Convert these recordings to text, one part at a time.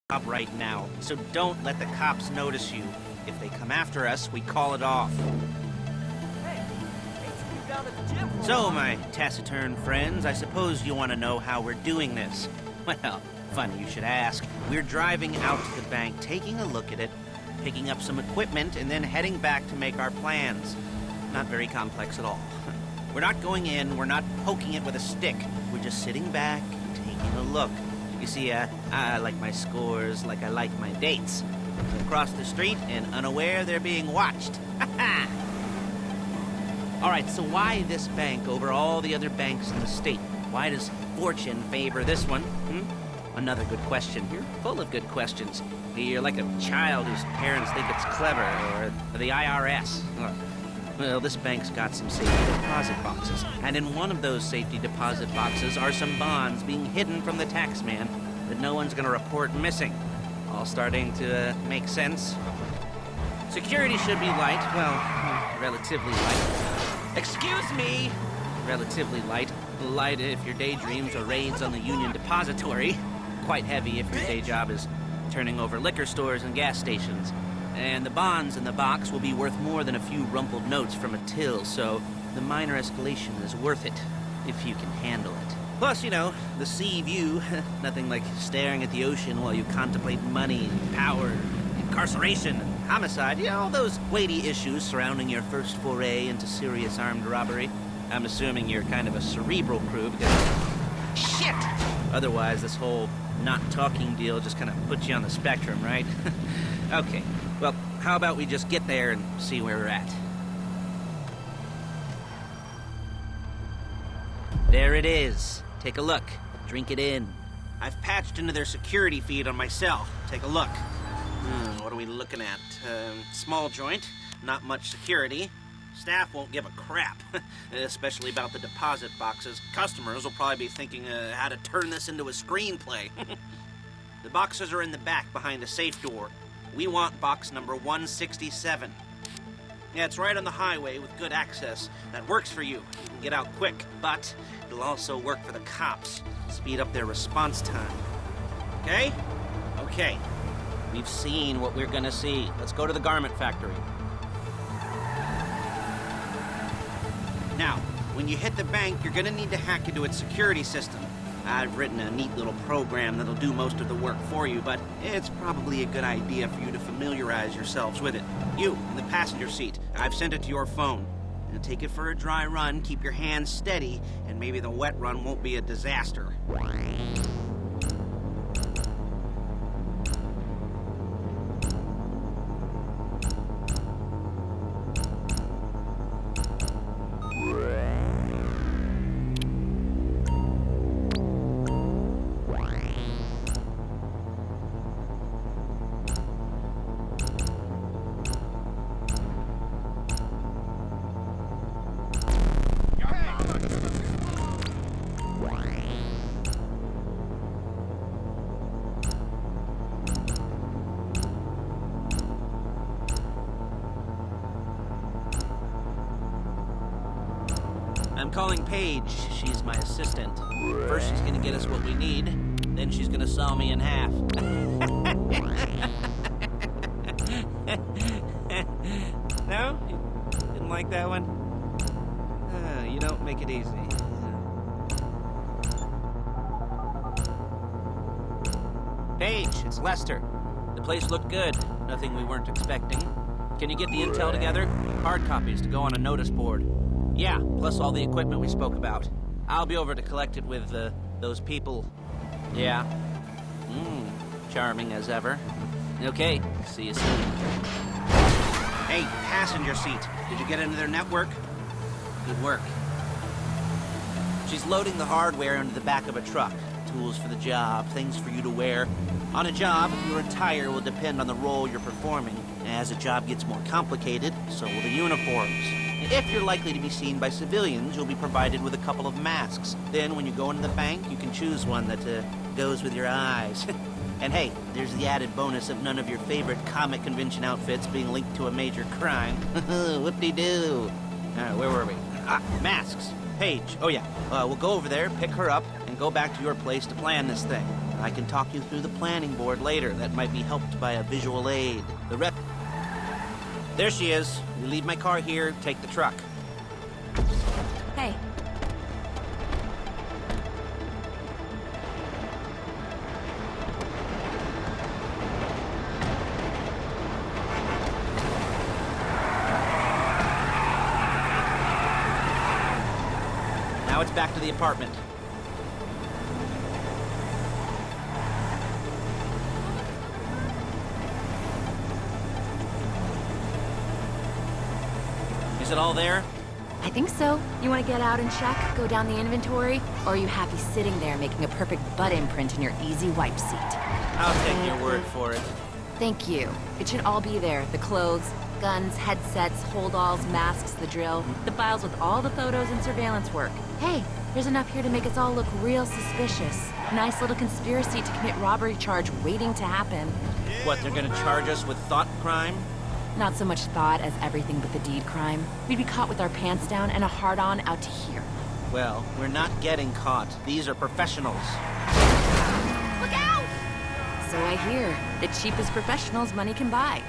job right now, so don't let the cops notice you. If they come after us, we call it off. So, my taciturn friends, I suppose you want to know how we're doing this. Well, funny you should ask. We're driving out to the bank, taking a look at it, picking up some equipment, and then heading back to make our plans. Not very complex at all. We're not going in, we're not poking it with a stick. We're just sitting back and taking a look. You see, I like my scores like I like my dates. Across the street and unaware they're being watched. All right, so why this bank over all the other banks in the state? Why does fortune favor this one? Another good question. You're full of good questions. You're like a child whose parents think it's clever, or the IRS. Well, this bank's got some safety deposit boxes, and in one of those safety deposit boxes are some bonds being hidden from the tax man that no one's gonna report missing. All starting to make sense. Security should be light, well, relatively light. Excuse me! Relatively light. Light if your daydreams are raids on the Union Depository. Quite heavy if your day job is turning over liquor stores and gas stations. And the bonds in the box will be worth more than a few rumpled notes from a till, so the minor escalation is worth it, if you can handle it. Plus, you know, the sea view, nothing like staring at the ocean while you contemplate money and power, incarceration and homicide, you know, all those weighty issues surrounding your first foray into serious armed robbery. I'm assuming you're kind of a cerebral crew because... Shit! Otherwise, this whole not talking deal just kind of puts you on the spectrum, right? Okay, well, how about we just get there and see where we're at? There it is. Take a look. Drink it in. I've patched into their security feed on my cell. Take a look. What are we looking at? Small joint, not much security. Staff won't give a crap, especially about the deposit boxes. Customers will probably be thinking how to turn this into a screenplay. The boxes are in the back behind a safe door. We want box number 167. Yeah, it's right on the highway with good access. That works for you. You can get out quick, but it'll also work for the cops. Speed up their response time. Okay? Okay. We've seen what we're gonna see. Let's go to the garment factory. Now, when you hit the bank, you're gonna need to hack into its security system. I've written a neat little program that'll do most of the work for you, but it's probably a good idea for you to familiarize yourselves with it. You, in the passenger seat, I've sent it to your phone. Now take it for a dry run, keep your hands steady, and maybe the wet run won't be a disaster. I'm calling Paige. She's my assistant. First she's gonna get us what we need, then she's gonna saw me in half. No? You didn't like that one? You don't make it easy. Paige, it's Lester. The place looked good. Nothing we weren't expecting. Can you get the intel together? Hard copies to go on a notice board. Yeah, plus all the equipment we spoke about. I'll be over to collect it with, those people. Yeah. Charming as ever. Okay, see you soon. Hey, passenger seat. Did you get into their network? Good work. She's loading the hardware into the back of a truck. Tools for the job, things for you to wear. On a job, your attire will depend on the role you're performing. As a job gets more complicated, so will the uniforms. If you're likely to be seen by civilians, you'll be provided with a couple of masks. Then, when you go into the bank, you can choose one that goes with your eyes. And hey, there's the added bonus of none of your favorite comic convention outfits being linked to a major crime. Whoop-de-doo. Where were we? Masks. Paige. Oh yeah, we'll go over there, pick her up, and go back to your place to plan this thing. I can talk you through the planning board later. That might be helped by a visual aid. The rep... There she is. You leave my car here, take the truck. Hey. Now it's back to the apartment. Is it all there? I think so. You want to get out and check? Go down the inventory? Or are you happy sitting there making a perfect butt imprint in your easy wipe seat? I'll take your word for it. Thank you. It should all be there. The clothes, guns, headsets, holdalls, masks, the drill. The files with all the photos and surveillance work. Hey, there's enough here to make us all look real suspicious. Nice little conspiracy to commit robbery charge waiting to happen. What, they're gonna charge us with thought crime? Not so much thought as everything but the deed crime. We'd be caught with our pants down and a hard-on out to here. Well, we're not getting caught. These are professionals. Look out! So I hear. The cheapest professionals money can buy.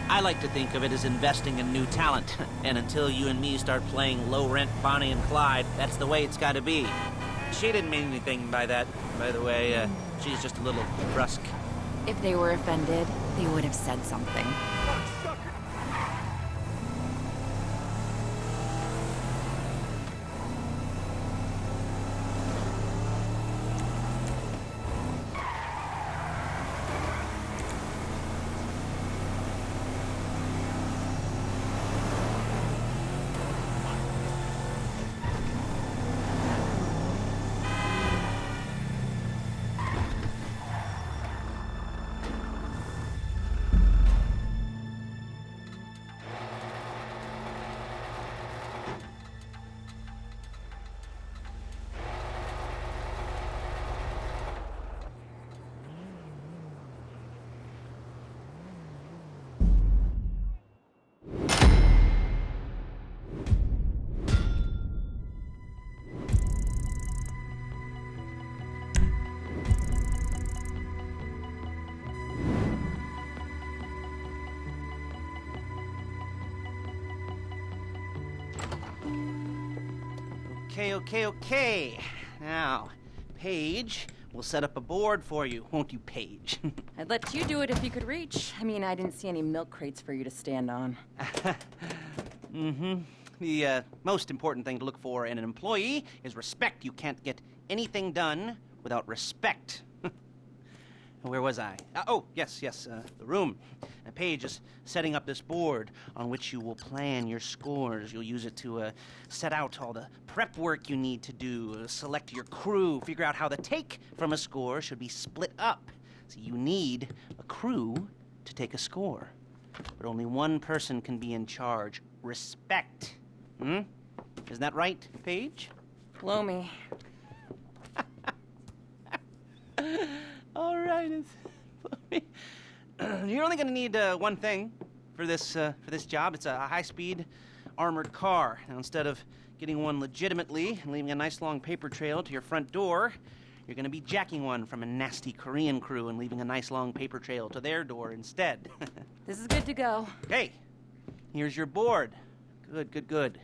I like to think of it as investing in new talent. And until you and me start playing low-rent Bonnie and Clyde, that's the way it's gotta be. She didn't mean anything by that, by the way. She's just a little brusque. If they were offended, they would have said something. Okay. Now, Paige, we'll set up a board for you, won't you, Paige? I'd let you do it if you could reach. I mean, I didn't see any milk crates for you to stand on. The most important thing to look for in an employee is respect. You can't get anything done without respect. Where was I? Yes, the room. Paige is setting up this board on which you will plan your scores. You'll use it to set out all the prep work you need to do, select your crew, figure out how the take from a score should be split up. So you need a crew to take a score. But only one person can be in charge. Respect. Isn't that right, Paige? Blow me. All right, you're only going to need one thing for this job. It's a high-speed armored car. Now, instead of getting one legitimately and leaving a nice long paper trail to your front door, you're going to be jacking one from a nasty Korean crew and leaving a nice long paper trail to their door instead. This is good to go. Hey, here's your board. Good.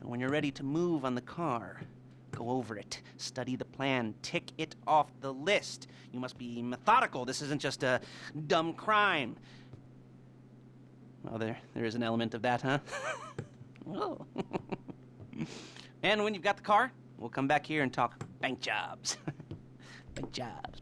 And when you're ready to move on the car, go over it, study the plan, tick it off the list. You must be methodical. This isn't just a dumb crime. Well, there is an element of that, huh? Oh. And when you've got the car, we'll come back here and talk bank jobs. Bank jobs.